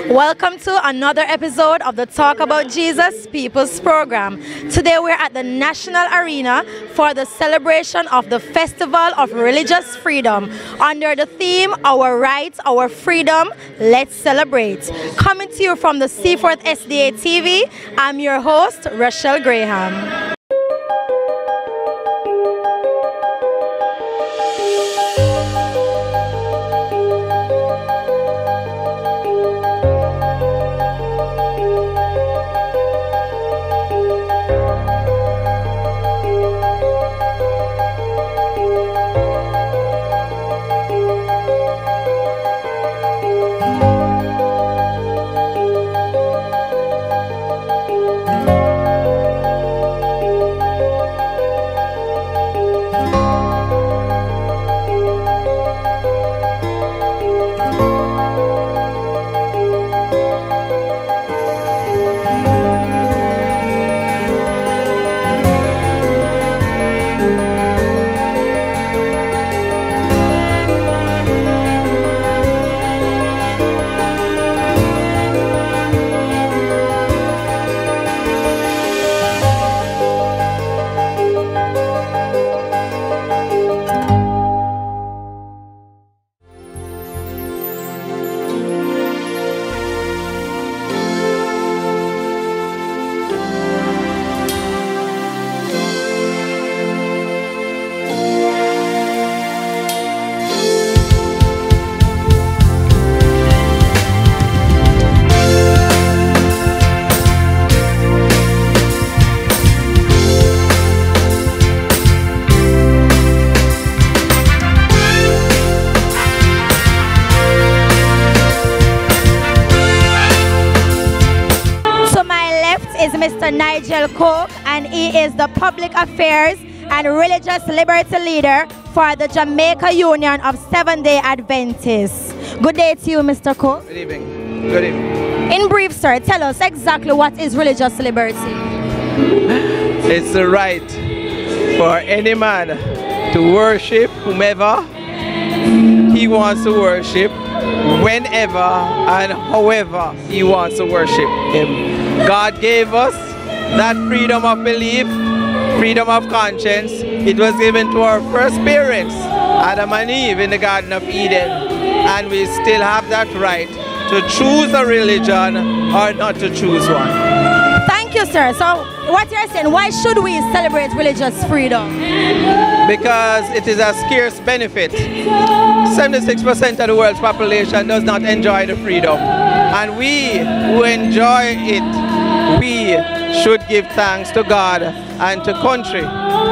Welcome to another episode of the Talk About Jesus People's Program. Today we're at the National Arena for the celebration of the Festival of Religious Freedom under the theme, Our Rights, Our Freedom, Let's Celebrate. Coming to you from the Seaforth SDA TV, I'm your host, Rochelle Graham. Mr. Nigel Coke, and he is the Public Affairs and Religious Liberty Leader for the Jamaica Union of Seventh-day Adventists. Good day to you, Mr. Coke. Good evening. Good evening. In brief, sir, tell us exactly what is religious liberty. It's the right for any man to worship whomever he wants to worship, whenever and however he wants to worship him. God gave us that freedom of belief, freedom of conscience. It was given to our first parents, Adam and Eve, in the Garden of Eden. And we still have that right to choose a religion or not to choose one. Thank you, sir. So what you're saying, why should we celebrate religious freedom? Because it is a scarce benefit. 76% of the world's population does not enjoy the freedom. And we who enjoy it, we should give thanks to God and to country.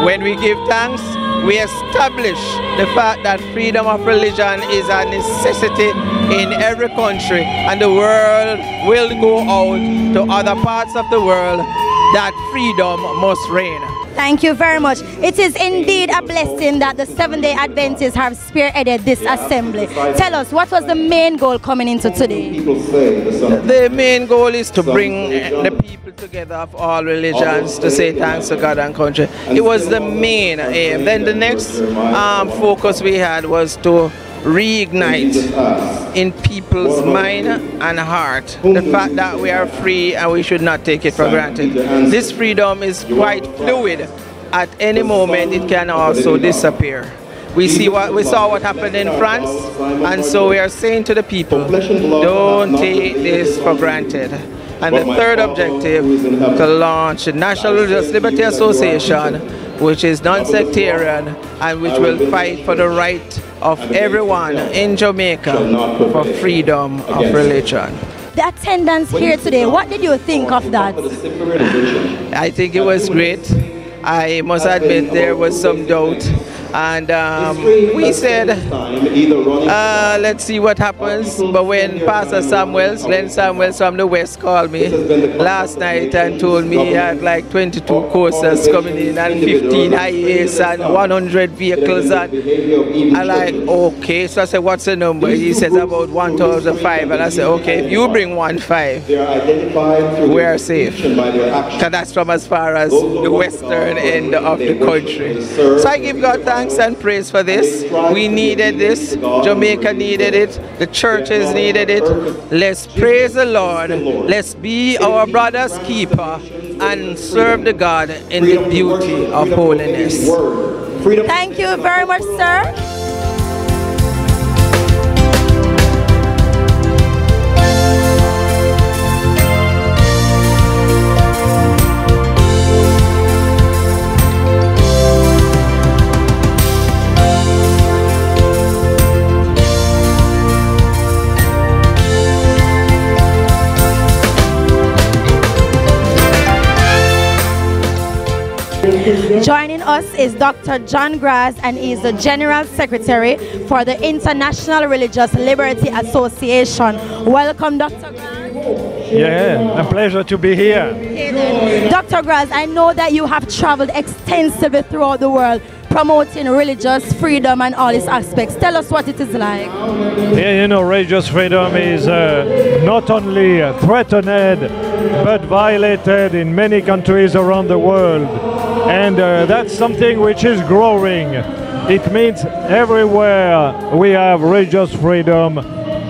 When we give thanks, we establish the fact that freedom of religion is a necessity in every country, and the world will go out to other parts of the world that freedom must reign. Thank you very much. It is indeed a blessing that the Seventh-day Adventists have spearheaded this assembly. Tell us, what was the main goal coming into today? The main goal is to bring the people together of all religions to say thanks to God and country. It was the main aim. Then the next focus we had was to reignite in people's mind and heart the fact that we are free and we should not take it for granted. This freedom is quite fluid. At any moment it can also disappear. We saw what happened in France, and so we are saying to the people, don't take this for granted. And the third objective, to launch the National Religious Liberty Association, which is non-sectarian and which will fight for the right of everyone in Jamaica for freedom of religion. The attendance here today, what did you think of that? I think it was great. I must admit there was some doubt, and we said let's see what happens. But when Pastor Glenn Samuels from the West called me last night and told me he had like 22 coasters coming in and 15 IAs and 100 vehicles, and I like, okay. So I said, what's the number? He says about 1,005, and I said, okay, if you bring 1,500, we are safe. Because that's from as far as the western end of the country. So I give God thanks thanks and praise for this. We needed this. Jamaica needed it. The churches needed it. Let's praise the Lord. Let's be our brother's keeper and serve the God in the beauty of holiness. Thank you very much, sir. Joining us is Dr. John Grass, and he is the General Secretary for the International Religious Liberty Association. Welcome, Dr. Grass. Yeah, a pleasure to be here. Okay, Dr. Grass, I know that you have traveled extensively throughout the world promoting religious freedom and all its aspects. Tell us what it is like. Yeah, you know, religious freedom is not only threatened but violated in many countries around the world. And that's something which is growing. It means everywhere we have religious freedom,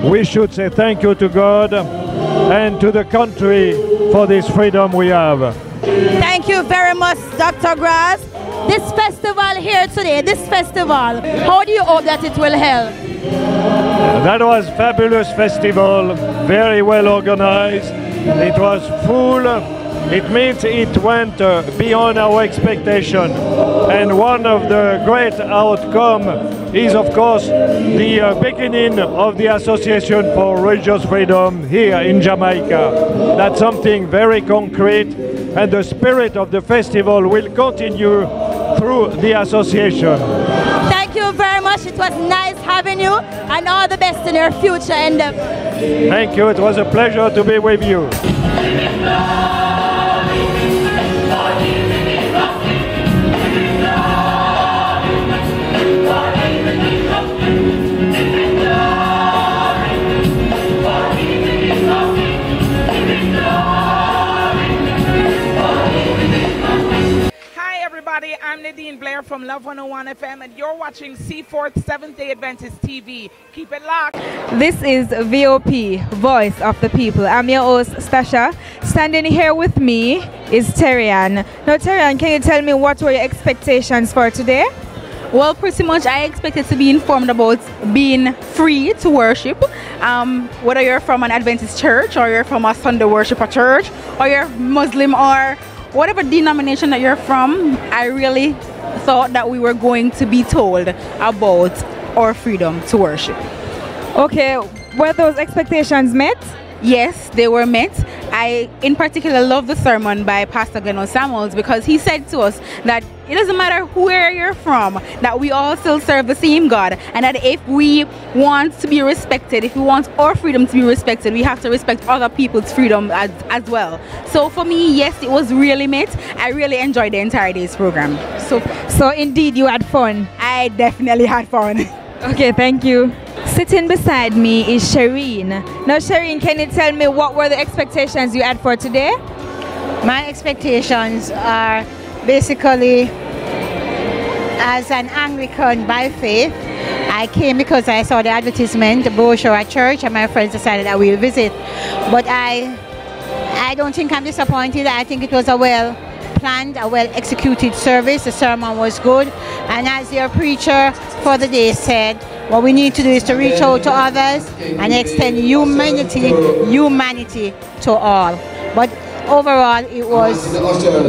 we should say thank you to God and to the country for this freedom we have. Thank you very much, Dr. Grass. This festival here today, how do you hope that it will help? That was a fabulous festival, very well organized. It was full. It means it went beyond our expectation. And one of the great outcomes is, of course, the beginning of the Association for Religious Freedom here in Jamaica. That's something very concrete, and the spirit of the festival will continue through the association. Thank you very much. It was nice having you, and all the best in your future endeavors. Thank you. It was a pleasure to be with you. I'm Nadine Blair from Love 101 FM, and you're watching Seaforth Seventh-day Adventist TV. Keep it locked. This is VOP, Voice of the People. I'm your host, Stasha. Standing here with me is Terrian. Now, Terrian, can you tell me what were your expectations for today? Well, pretty much I expected to be informed about being free to worship. Whether you're from an Adventist church, or you're from a Sunday worshiper church, or you're Muslim, or whatever denomination that you're from, I really thought that we were going to be told about our freedom to worship. Okay, were those expectations met? Yes, they were met. I, in particular, love the sermon by Pastor Glenn Samuels, because he said to us that it doesn't matter where you're from, that we all still serve the same God, and that if we want to be respected, if we want our freedom to be respected, we have to respect other people's freedom as well. So for me, yes, it was really met. I really enjoyed the entire day's program. So indeed you had fun? I definitely had fun. Okay, thank you. Sitting beside me is Shireen. Now, Shireen, can you tell me what were the expectations you had for today? My expectations are basically, as an Anglican by faith, I came because I saw the advertisement, the brochure at church, and my friends decided that we'll visit. But I don't think I'm disappointed. I think it was a well-planned, a well-executed service. The sermon was good. And as your preacher for the day said, what we need to do is to reach out to others and extend humanity to all. But overall, it was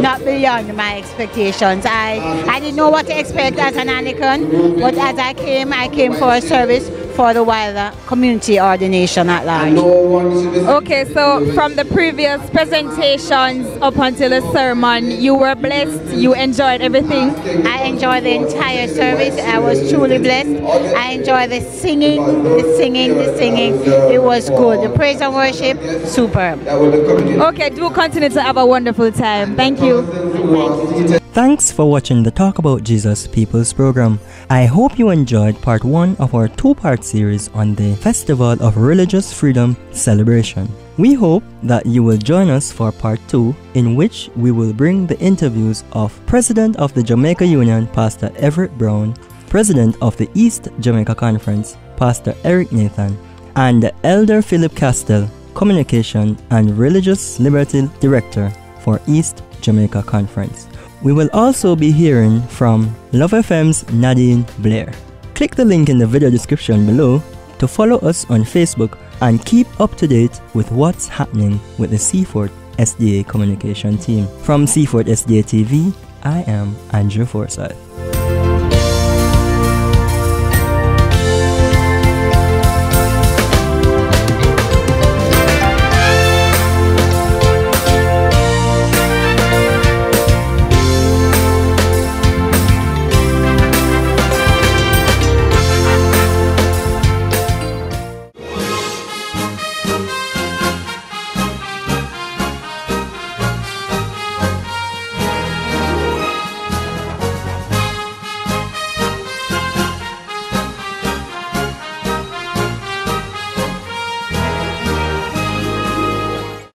not beyond my expectations. I didn't know what to expect as an Anglican, but as I came for a service for the wider community ordination at large. Okay, so from the previous presentations up until the sermon, you were blessed, you enjoyed everything? I enjoyed the entire service. I was truly blessed. I enjoyed the singing. It was good. The praise and worship, superb. Okay, do continue to have a wonderful time. Thank you. Thank you. Thanks for watching the Talk About Jesus People's program. I hope you enjoyed part 1 of our 2-part series on the Festival of Religious Freedom celebration. We hope that you will join us for part 2, in which we will bring the interviews of President of the Jamaica Union, Pastor Everett Brown, President of the East Jamaica Conference, Pastor Eric Nathan, and Elder Philip Castell, Communication and Religious Liberty Director for East Jamaica Conference. We will also be hearing from Love FM's Nadine Blair. Click the link in the video description below to follow us on Facebook and keep up to date with what's happening with the Seaforth SDA communication team. From Seaforth SDA TV, I am Andrew Forsyth.